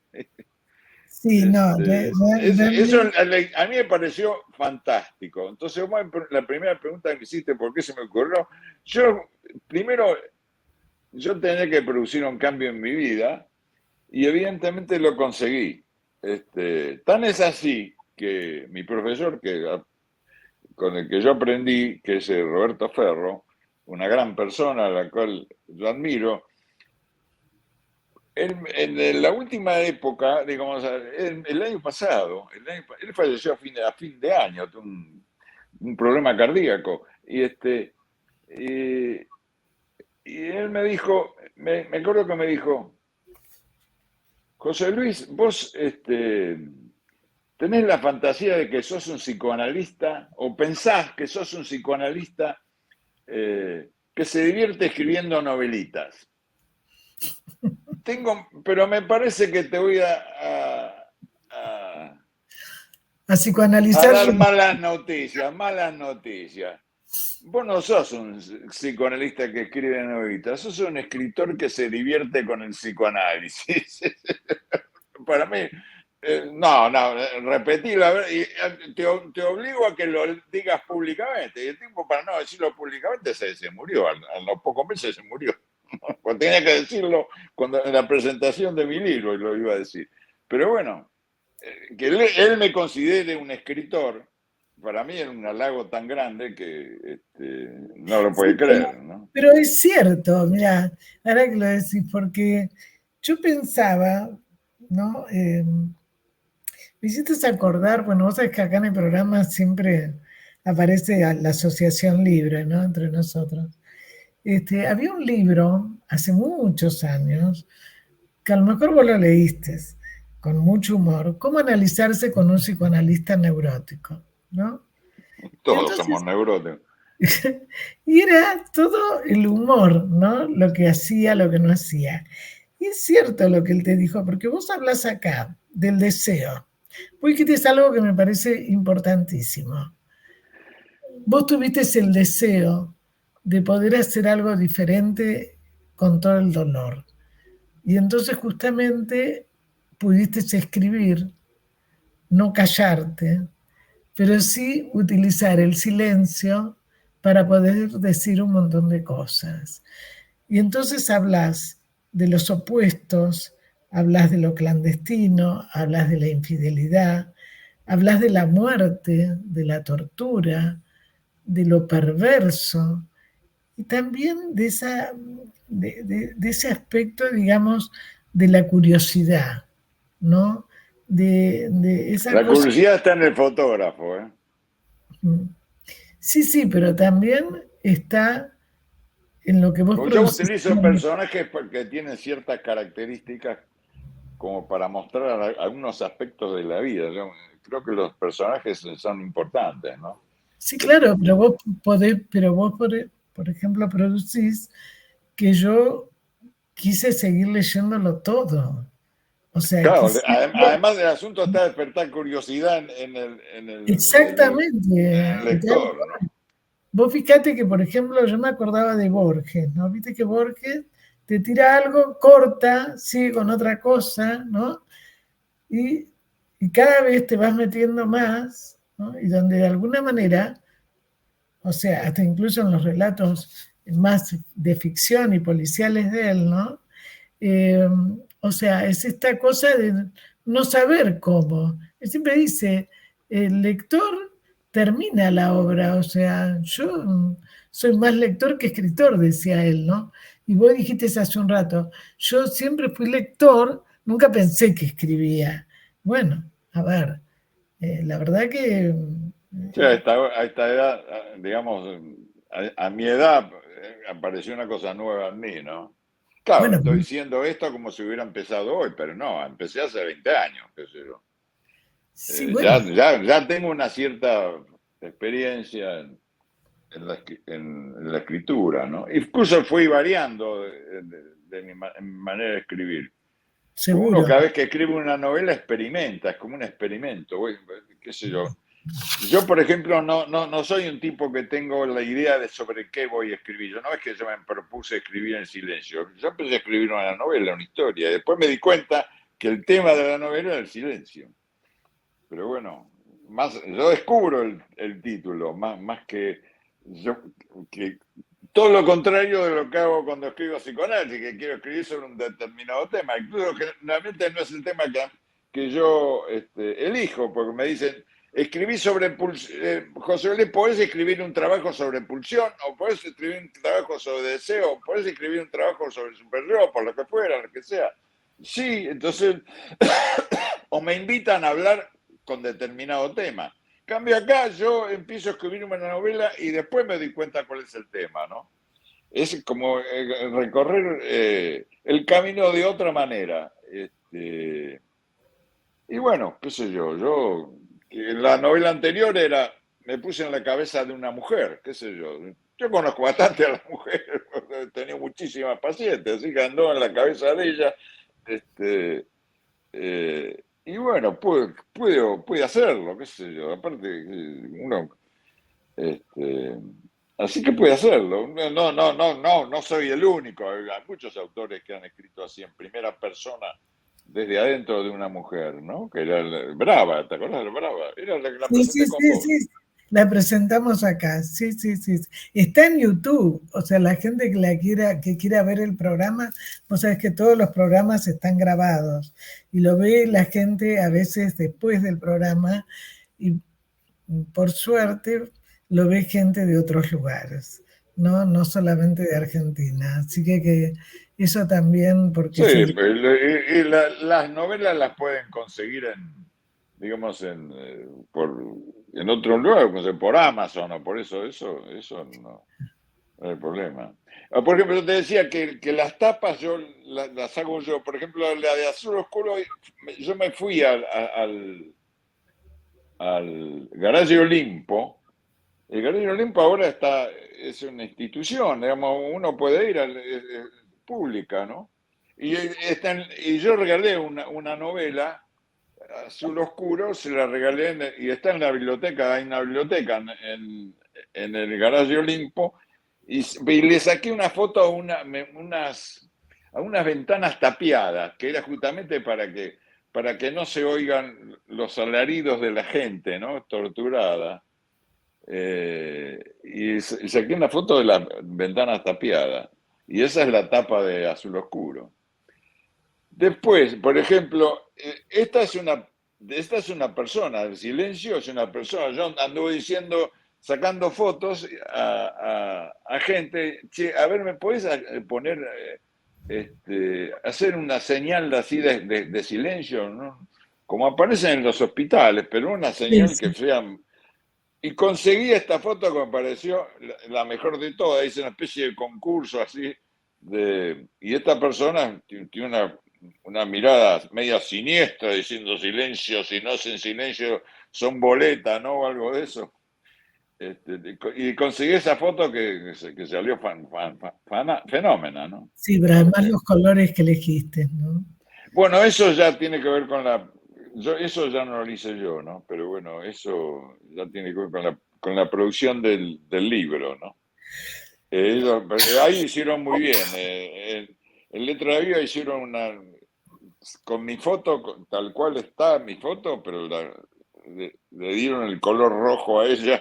Sí, no, Eso realmente, a mí me pareció fantástico. Entonces, la primera pregunta que me hiciste, ¿por qué se me ocurrió? Yo, primero, yo tenía que producir un cambio en mi vida y evidentemente lo conseguí. Tan es así que mi profesor, con el que yo aprendí, que es Roberto Ferro, una gran persona a la cual yo admiro, en la última época, digamos, el año pasado, él falleció a fin de año, tuvo un problema cardíaco, y, y él me dijo, me acuerdo que me dijo, José Luis, vos tenés la fantasía de que sos un psicoanalista o pensás que sos un psicoanalista que se divierte escribiendo novelitas. Pero me parece que te voy a a psicoanalizar dar yo. malas noticias, malas noticias. Vos no sos un psicoanalista que escribe novelitas, sos un escritor que se divierte con el psicoanálisis. Para mí, repetilo, a ver, y te obligo a que lo digas públicamente. Y el tipo, para no decirlo públicamente, se murió, a los pocos meses se murió. Pues tenía que decirlo en la presentación de mi libro, y lo iba a decir. Pero bueno, que él me considere un escritor, para mí es un halago tan grande que no lo Sí, puede creer, ¿no? pero es cierto, mira, ahora que lo decís, porque yo pensaba, ¿no? Me hiciste acordar, bueno, vos sabés que acá en el programa siempre aparece la asociación libre, ¿no? Entre nosotros. Había un libro hace muchos años, que a lo mejor vos lo leíste, con mucho humor, cómo analizarse con un psicoanalista neurótico, ¿no? Y Todos somos entonces, neuróticos. y era todo el humor, ¿no? Lo que hacía, lo que no hacía. Y es cierto lo que él te dijo, porque vos hablas acá del deseo. Vos dijiste algo que me parece importantísimo. Vos tuviste el deseo de poder hacer algo diferente con todo el dolor. Y entonces justamente pudiste escribir, no callarte, pero sí utilizar el silencio para poder decir un montón de cosas. Y entonces hablas de los opuestos, hablas de lo clandestino, hablas de la infidelidad, hablas de la muerte, de la tortura, de lo perverso, y también de ese aspecto, digamos, de la curiosidad, ¿no? De esa La cosa. curiosidad está en el fotógrafo, ¿eh? Sí, sí, pero también está en lo que vos Yo producís. utilizo personajes porque tienen ciertas características como para mostrar algunos aspectos de la vida. Yo creo que los personajes son importantes, ¿no? Sí, claro, pero vos por ejemplo, producís que yo quise seguir leyéndolo todo. O sea, Claro, quise. además del asunto está despertar curiosidad en el Exactamente. lector, ¿no? Vos fíjate que, por ejemplo, yo me acordaba de Borges, ¿no? Viste que Borges te tira algo, corta, sigue con otra cosa, ¿no? Y, y cada vez te vas metiendo más, ¿no? Y donde de alguna manera, o sea, hasta incluso en los relatos más de ficción y policiales de él, ¿no? Eh, o sea, es esta cosa de no saber cómo. Él siempre dice, el lector termina la obra, o sea, yo soy más lector que escritor, decía él, ¿no? Y vos dijiste hace un rato, yo siempre fui lector, nunca pensé que escribía. Bueno, a ver, la verdad que Sí, a esta edad, digamos, a mi edad apareció una cosa nueva en mí, ¿no? Claro, Bueno, estoy diciendo esto como si hubiera empezado hoy, pero no, empecé hace 20 años, qué sé yo. sí, bueno, Ya tengo una cierta experiencia en la escritura, ¿no? Incluso fui variando de mi manera de escribir. Uno seguro. cada vez que escribe una novela experimenta, es como un experimento, qué sé yo. Yo, por ejemplo, no soy un tipo que tengo la idea de sobre qué voy a escribir. Yo no es que yo me propuse escribir en silencio. Yo empecé a escribir una novela, una historia. Y después me di cuenta que el tema de la novela era el silencio. Pero bueno, yo descubro el título, más que yo, que todo lo contrario de lo que hago cuando escribo psicoanálisis, que quiero escribir sobre un determinado tema. Incluso generalmente no es el tema que yo elijo, porque me dicen, escribí sobre José Luis, ¿podés escribir un trabajo sobre pulsión? ¿O podés escribir un trabajo sobre deseo? ¿O podés escribir un trabajo sobre superyo? Por lo que fuera, lo que sea. Sí, entonces, o me invitan a hablar con determinado tema. Cambio acá, yo empiezo a escribir una novela y después me doy cuenta cuál es el tema, ¿no? Es como recorrer el camino de otra manera. Y bueno, qué sé yo, en la novela anterior me puse en la cabeza de una mujer, qué sé yo. Yo conozco bastante a la mujer, he tenido muchísimas pacientes, así que ando en la cabeza de ella. Y bueno, pude hacerlo, qué sé yo. Aparte, uno, este, así que puede hacerlo. No soy el único. Hay muchos autores que han escrito así en primera persona desde adentro de una mujer, ¿no? Que era Brava, ¿te acuerdas de Brava? La Sí, sí, presenté con sí, vos. sí. La presentamos acá. Sí, sí, sí. Está en YouTube. O sea, la gente que quiera ver el programa, vos sabés que todos los programas están grabados y lo ve la gente a veces después del programa y por suerte lo ve gente de otros lugares, no solamente de Argentina. Así que eso también, porque Sí, se... las novelas las pueden conseguir digamos, en otro lugar, como por Amazon o por eso no hay problema. Por ejemplo, yo te decía que las tapas yo las hago yo. Por ejemplo, la de Azul Oscuro, yo me fui al Garaje Olimpo. El Garaje Olimpo ahora es una institución, digamos, uno puede ir, es pública, ¿no? Y yo regalé una novela, Azul Oscuro, se la regalé y está en la biblioteca, hay una biblioteca en el Garaje Olimpo, y le saqué una foto a unas ventanas tapiadas, que era justamente para que no se oigan los alaridos de la gente, ¿no? Torturada. Y saqué una foto de las ventanas tapiadas. Y esa es la tapa de Azul Oscuro. Después, por ejemplo, esta es una persona, el silencio es una persona. Yo anduve diciendo, sacando fotos a gente, che, a ver, ¿me podés poner, hacer una señal así de silencio, ¿no? Como aparecen en los hospitales, pero una Sí, señal que sí. sea... Y conseguí esta foto que me pareció la mejor de todas, es una especie de concurso así, y esta persona tiene una mirada media siniestra diciendo silencio, si no hacen silencio son boleta, ¿no? O algo de eso. Y conseguí esa foto que salió fenómena, ¿no? Sí, pero además los colores que elegiste, ¿no? Bueno, eso ya tiene que ver con eso ya no lo hice yo, ¿no? Pero bueno, eso ya tiene que ver con la producción del libro, ¿no? Ahí hicieron muy bien. En Letra Viva hicieron con mi foto, tal cual está mi foto, pero le dieron el color rojo a ella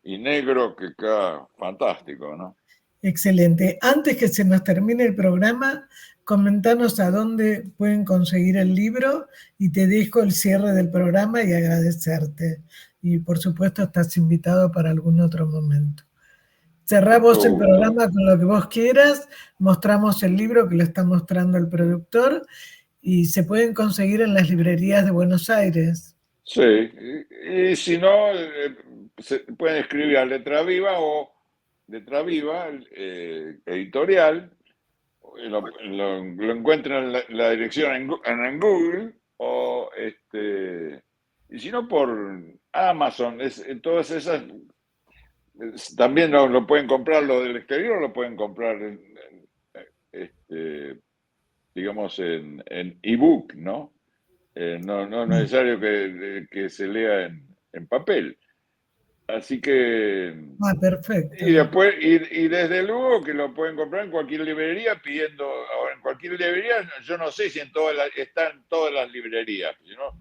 y negro que queda fantástico, ¿no? Excelente. Antes que se nos termine el programa, comentanos a dónde pueden conseguir el libro y te dejo el cierre del programa y agradecerte. Y por supuesto estás invitado para algún otro momento. Cerrá Mucho vos el gusto. programa con lo que vos quieras, mostramos el libro que lo está mostrando el productor y se pueden conseguir en las librerías de Buenos Aires. Sí, y si no, se pueden escribir a Letra Viva o Letra Viva, editorial, lo encuentran en la dirección en Google, y si no por Amazon, todas esas también lo pueden comprar, lo del exterior lo pueden comprar digamos en ebook, ¿no? No es necesario que se lea en papel. Así que Perfecto. y después y desde luego que lo pueden comprar en cualquier librería pidiendo, ahora en cualquier librería, yo no sé si está en todas las librerías, sino,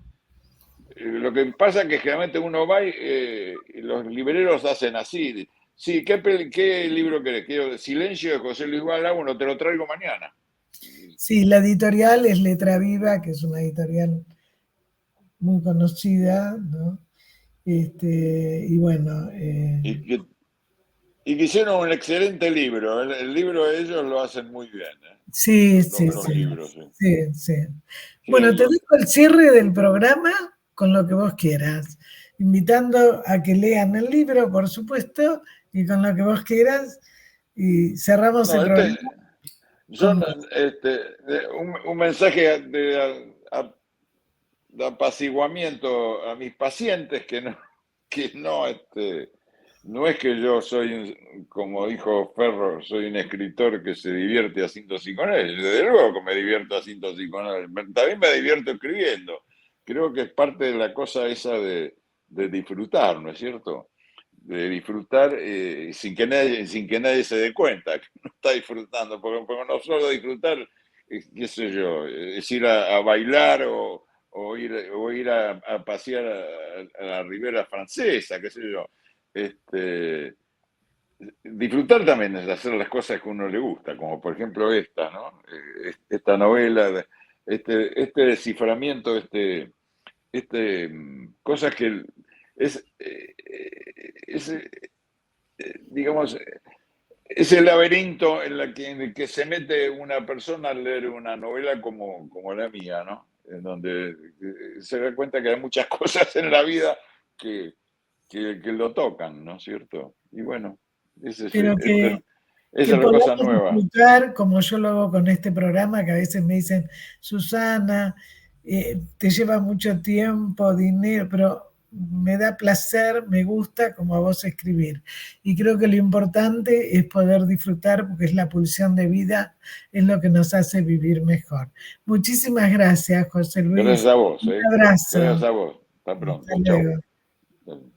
lo que pasa es que generalmente uno va y los libreros hacen así. Sí, ¿qué libro querés? Quiero Silencio de José Luis Balagüe, te lo traigo mañana. Sí, la editorial es Letra Viva, que es una editorial muy conocida, ¿no? Y bueno. Y que hicieron un excelente libro. El libro de ellos lo hacen muy bien. Sí, Los libros. sí. Bueno, te dejo el cierre del programa con lo que vos quieras, invitando a que lean el libro, por supuesto, y con lo que vos quieras, y cerramos el programa. Un mensaje de apaciguamiento a mis pacientes que no es que yo soy, como dijo Ferro, soy un escritor que se divierte haciendo psicoanálisis. Desde luego que me divierto haciendo psicoanálisis. También me divierto escribiendo. Creo que es parte de la cosa esa de disfrutar, ¿no es cierto? De disfrutar sin que nadie se dé cuenta que no está disfrutando. Porque no solo disfrutar, qué sé yo, es ir a bailar o ir a pasear a la Ribera Francesa, qué sé yo. Disfrutar también es hacer las cosas que a uno le gusta, como por ejemplo esta, ¿no? Esta novela, este desciframiento, cosas que digamos, ese laberinto en el que se mete una persona al leer una novela como la mía, ¿no? En donde se da cuenta que hay muchas cosas en la vida que lo tocan, ¿no es cierto? Y bueno, esa es la cosa nueva. Disfrutar, como yo lo hago con este programa, que a veces me dicen, Susana, te lleva mucho tiempo, dinero, pero me da placer, me gusta como a vos escribir. Y creo que lo importante es poder disfrutar, porque es la pulsión de vida, es lo que nos hace vivir mejor. Muchísimas gracias, José Luis. Gracias a vos. Un abrazo. Gracias a vos. Hasta pronto. Hasta luego. Chau.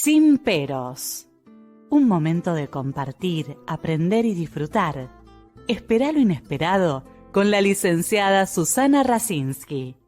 Sin peros. Un momento de compartir, aprender y disfrutar. Esperá lo inesperado con la licenciada Susana Rasinski.